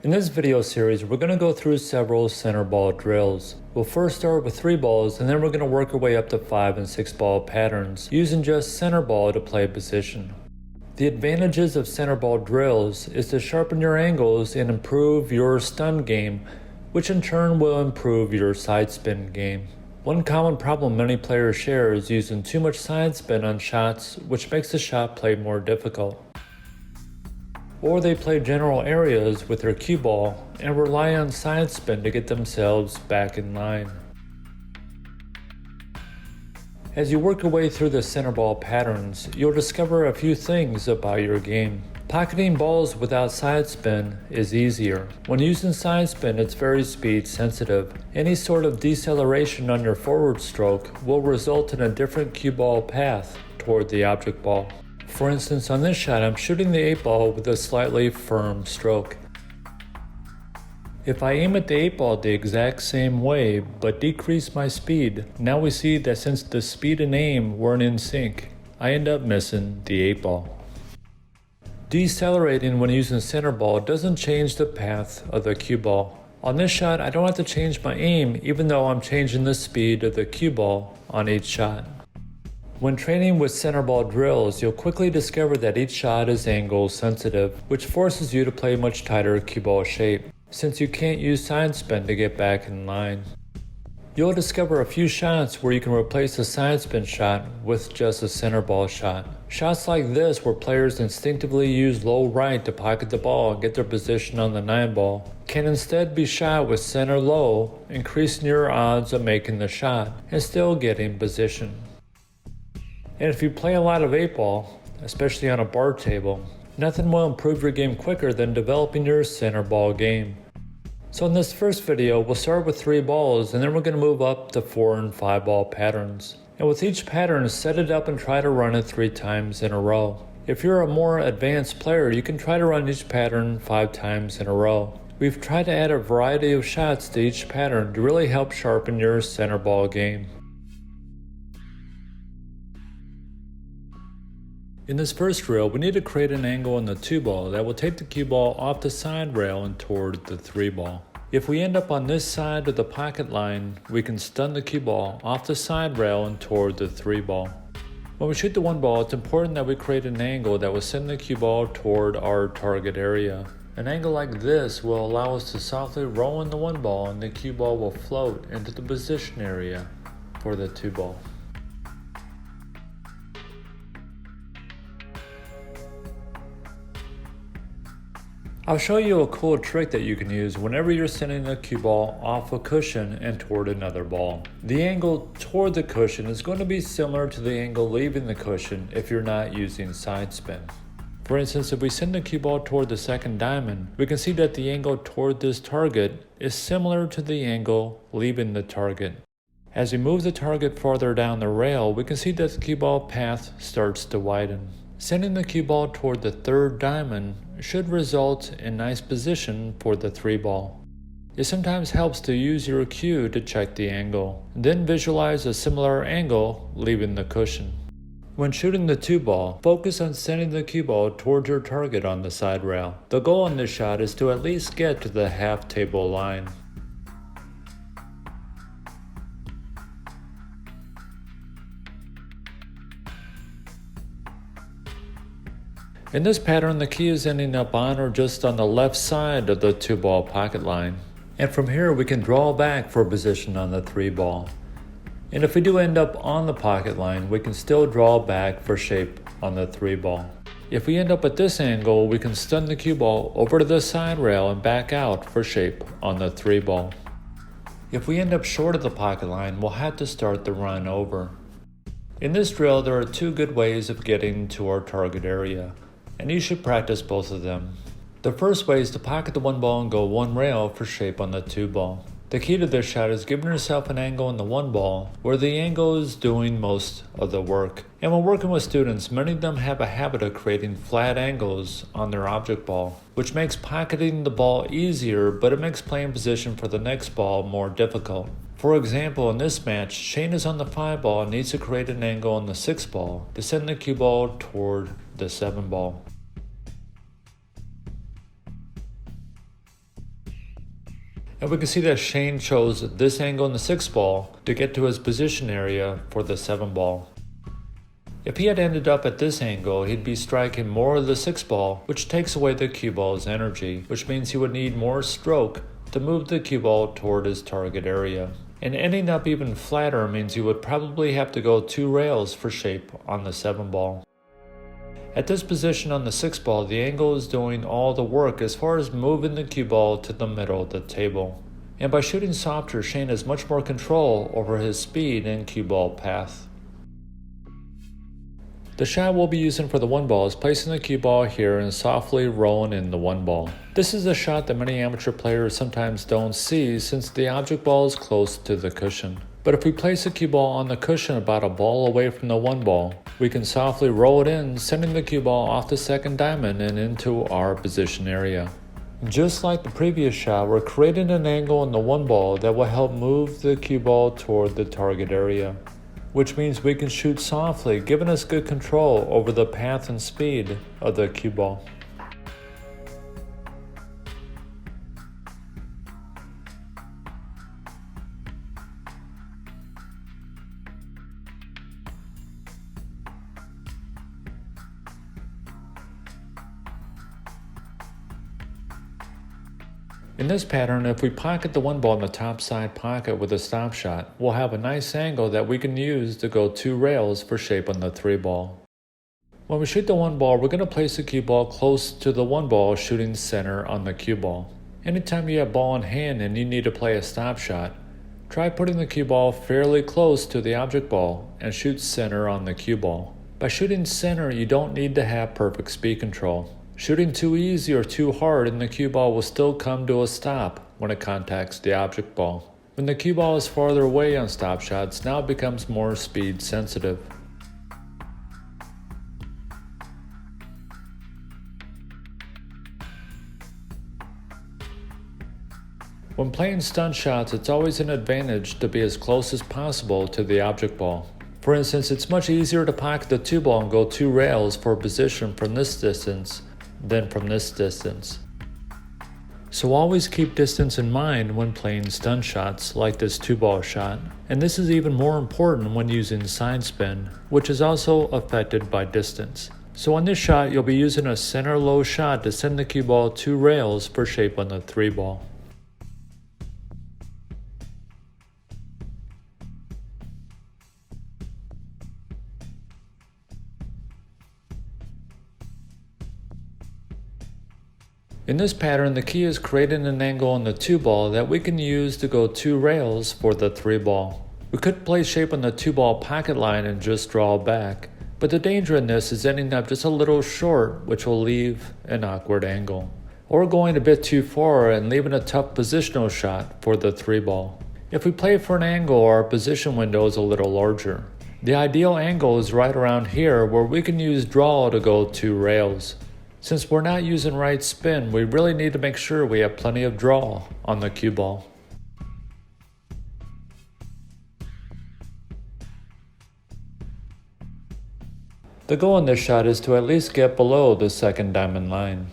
In this video series, we're going to go through several center ball drills. We'll first start with 3 balls, and then we're going to work our way up to 5 and 6 ball patterns, using just center ball to play position. The advantages of center ball drills is to sharpen your angles and improve your stun game, which in turn will improve your side spin game. One common problem many players share is using too much side spin on shots, which makes the shot play more difficult. Or they play general areas with their cue ball and rely on side spin to get themselves back in line. As you work your way through the center ball patterns, you'll discover a few things about your game. Pocketing balls without side spin is easier. When using side spin, it's very speed sensitive. Any sort of deceleration on your forward stroke will result in a different cue ball path toward the object ball. For instance, on this shot, I'm shooting the 8 ball with a slightly firm stroke. If I aim at the 8 ball the exact same way, but decrease my speed, now we see that since the speed and aim weren't in sync, I end up missing the 8 ball. Decelerating when using center ball doesn't change the path of the cue ball. On this shot, I don't have to change my aim even though I'm changing the speed of the cue ball on each shot. When training with center ball drills, you'll quickly discover that each shot is angle sensitive, which forces you to play much tighter cue ball shape, since you can't use side spin to get back in line. You'll discover a few shots where you can replace a side spin shot with just a center ball shot. Shots like this, where players instinctively use low right to pocket the ball and get their position on the 9 ball, can instead be shot with center low, increasing your odds of making the shot and still getting position. And if you play a lot of 8 ball, especially on a bar table, nothing will improve your game quicker than developing your center ball game. So in this first video, we'll start with 3 balls, and then we're going to move up to 4 and 5 ball patterns. And with each pattern, set it up and try to run it 3 times in a row. If you're a more advanced player, you can try to run each pattern 5 times in a row. We've tried to add a variety of shots to each pattern to really help sharpen your center ball game. In this first drill, we need to create an angle on the 2 ball that will take the cue ball off the side rail and toward the 3 ball. If we end up on this side of the pocket line, we can stun the cue ball off the side rail and toward the 3 ball. When we shoot the 1 ball, it's important that we create an angle that will send the cue ball toward our target area. An angle like this will allow us to softly roll in the 1 ball, and the cue ball will float into the position area for the 2 ball. I'll show you a cool trick that you can use whenever you're sending a cue ball off a cushion and toward another ball. The angle toward the cushion is going to be similar to the angle leaving the cushion if you're not using side spin. For instance, if we send the cue ball toward the 2nd diamond, we can see that the angle toward this target is similar to the angle leaving the target. As we move the target farther down the rail, we can see that the cue ball path starts to widen. Sending the cue ball toward the 3rd diamond should result in nice position for the 3 ball. It sometimes helps to use your cue to check the angle, then visualize a similar angle leaving the cushion. When shooting the 2 ball, focus on sending the cue ball towards your target on the side rail. The goal in this shot is to at least get to the half table line. In this pattern, the key is ending up on or just on the left side of the 2 ball pocket line. And from here, we can draw back for position on the 3 ball. And if we do end up on the pocket line, we can still draw back for shape on the 3 ball. If we end up at this angle, we can stun the cue ball over to the side rail and back out for shape on the 3 ball. If we end up short of the pocket line, we'll have to start the run over. In this drill, there are 2 good ways of getting to our target area, and you should practice both of them. The first way is to pocket the 1 ball and go 1 rail for shape on the 2 ball. The key to this shot is giving yourself an angle on the 1 ball where the angle is doing most of the work. And when working with students, many of them have a habit of creating flat angles on their object ball, which makes pocketing the ball easier, but it makes playing position for the next ball more difficult. For example, in this match, Shane is on the 5 ball and needs to create an angle on the 6 ball to send the cue ball toward the 7 ball. And we can see that Shane chose this angle in the 6 ball to get to his position area for the 7 ball. If he had ended up at this angle, he'd be striking more of the 6 ball, which takes away the cue ball's energy, which means he would need more stroke to move the cue ball toward his target area. And ending up even flatter means you would probably have to go 2 rails for shape on the 7 ball. At this position on the 6 ball, the angle is doing all the work as far as moving the cue ball to the middle of the table. And by shooting softer, Shane has much more control over his speed and cue ball path. The shot we'll be using for the 1 ball is placing the cue ball here and softly rolling in the 1 ball. This is a shot that many amateur players sometimes don't see since the object ball is close to the cushion. But if we place the cue ball on the cushion about a ball away from the 1 ball, we can softly roll it in, sending the cue ball off the 2nd diamond and into our position area. Just like the previous shot, we're creating an angle in the 1 ball that will help move the cue ball toward the target area, which means we can shoot softly, giving us good control over the path and speed of the cue ball. In this pattern, if we pocket the 1 ball in the top side pocket with a stop shot, we'll have a nice angle that we can use to go 2 rails for shape on the 3 ball. When we shoot the 1 ball, we're going to place the cue ball close to the 1 ball, shooting center on the cue ball. Anytime you have ball in hand and you need to play a stop shot, try putting the cue ball fairly close to the object ball and shoot center on the cue ball. By shooting center, you don't need to have perfect speed control. Shooting too easy or too hard and the cue ball will still come to a stop when it contacts the object ball. When the cue ball is farther away on stop shots, now it becomes more speed sensitive. When playing stunt shots, it's always an advantage to be as close as possible to the object ball. For instance, it's much easier to pocket the 2 ball and go 2 rails for a position from this distance than from this distance. So always keep distance in mind when playing stunt shots like this 2 ball shot, and this is even more important when using side spin, which is also affected by distance. So on this shot, you'll be using a center low shot to send the cue ball 2 rails for shape on the 3 ball. In this pattern, the key is creating an angle on the 2 ball that we can use to go 2 rails for the 3 ball. We could place shape on the 2 ball pocket line and just draw back, but the danger in this is ending up just a little short, which will leave an awkward angle, or going a bit too far and leaving a tough positional shot for the 3 ball. If we play for an angle, our position window is a little larger. The ideal angle is right around here where we can use draw to go 2 rails. Since we're not using right spin, we really need to make sure we have plenty of draw on the cue ball. The goal in this shot is to at least get below the 2nd diamond line.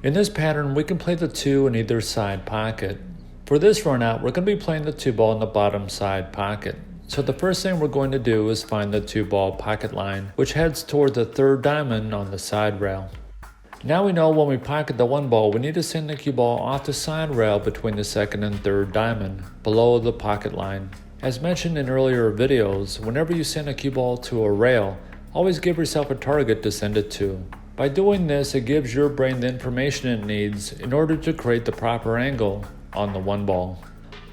In this pattern, we can play the 2 in either side pocket. For this run out, we're going to be playing the 2 ball in the bottom side pocket. So the first thing we're going to do is find the 2 ball pocket line, which heads toward the 3rd diamond on the side rail. Now we know when we pocket the 1 ball, we need to send the cue ball off the side rail between the 2nd and 3rd diamond, below the pocket line. As mentioned in earlier videos, whenever you send a cue ball to a rail, always give yourself a target to send it to. By doing this, it gives your brain the information it needs in order to create the proper angle on the 1 ball.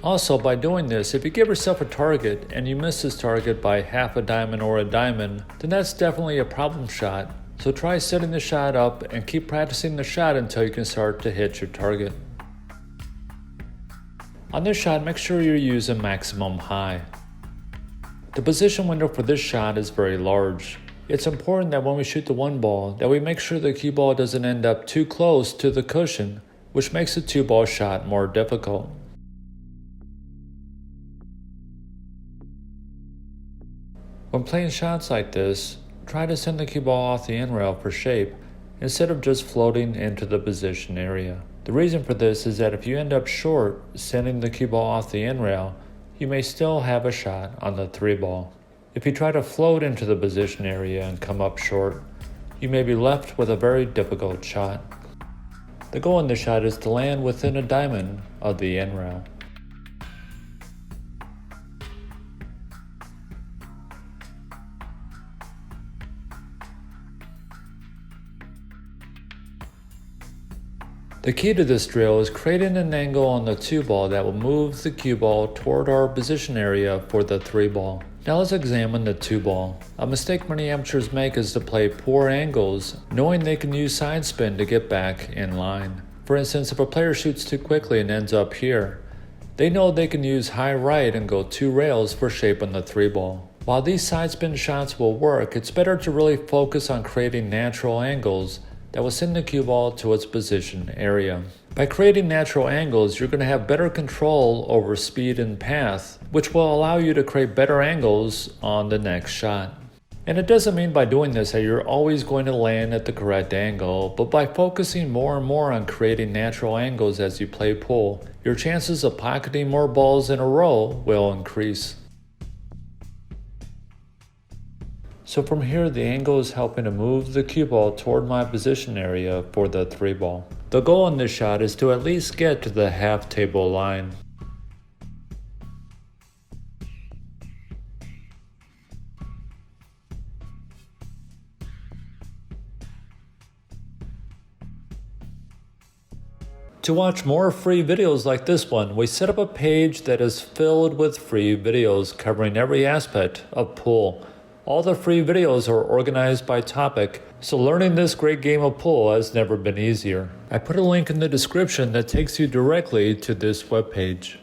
Also, by doing this, if you give yourself a target and you miss this target by half a diamond or a diamond, then that's definitely a problem shot. So try setting the shot up and keep practicing the shot until you can start to hit your target. On this shot, make sure you're using maximum high. The position window for this shot is very large. It's important that when we shoot the 1 ball, that we make sure the cue ball doesn't end up too close to the cushion, which makes the 2 ball shot more difficult. When playing shots like this, try to send the cue ball off the end rail for shape instead of just floating into the position area. The reason for this is that if you end up short sending the cue ball off the end rail, you may still have a shot on the 3-ball. If you try to float into the position area and come up short, you may be left with a very difficult shot. The goal in this shot is to land within a diamond of the end rail. The key to this drill is creating an angle on the 2-ball that will move the cue ball toward our position area for the 3-ball. Now let's examine the 2-ball. A mistake many amateurs make is to play poor angles, knowing they can use side spin to get back in line. For instance, if a player shoots too quickly and ends up here, they know they can use high right and go 2 rails for shape on the 3-ball. While these side spin shots will work, it's better to really focus on creating natural angles that will send the cue ball to its position area. By creating natural angles, you're going to have better control over speed and path, which will allow you to create better angles on the next shot. And it doesn't mean by doing this that you're always going to land at the correct angle, but by focusing more and more on creating natural angles as you play pool, your chances of pocketing more balls in a row will increase. So from here, the angle is helping to move the cue ball toward my position area for the 3-ball. The goal in this shot is to at least get to the half table line. To watch more free videos like this one, we set up a page that is filled with free videos covering every aspect of pool. All the free videos are organized by topic, so learning this great game of pool has never been easier. I put a link in the description that takes you directly to this webpage.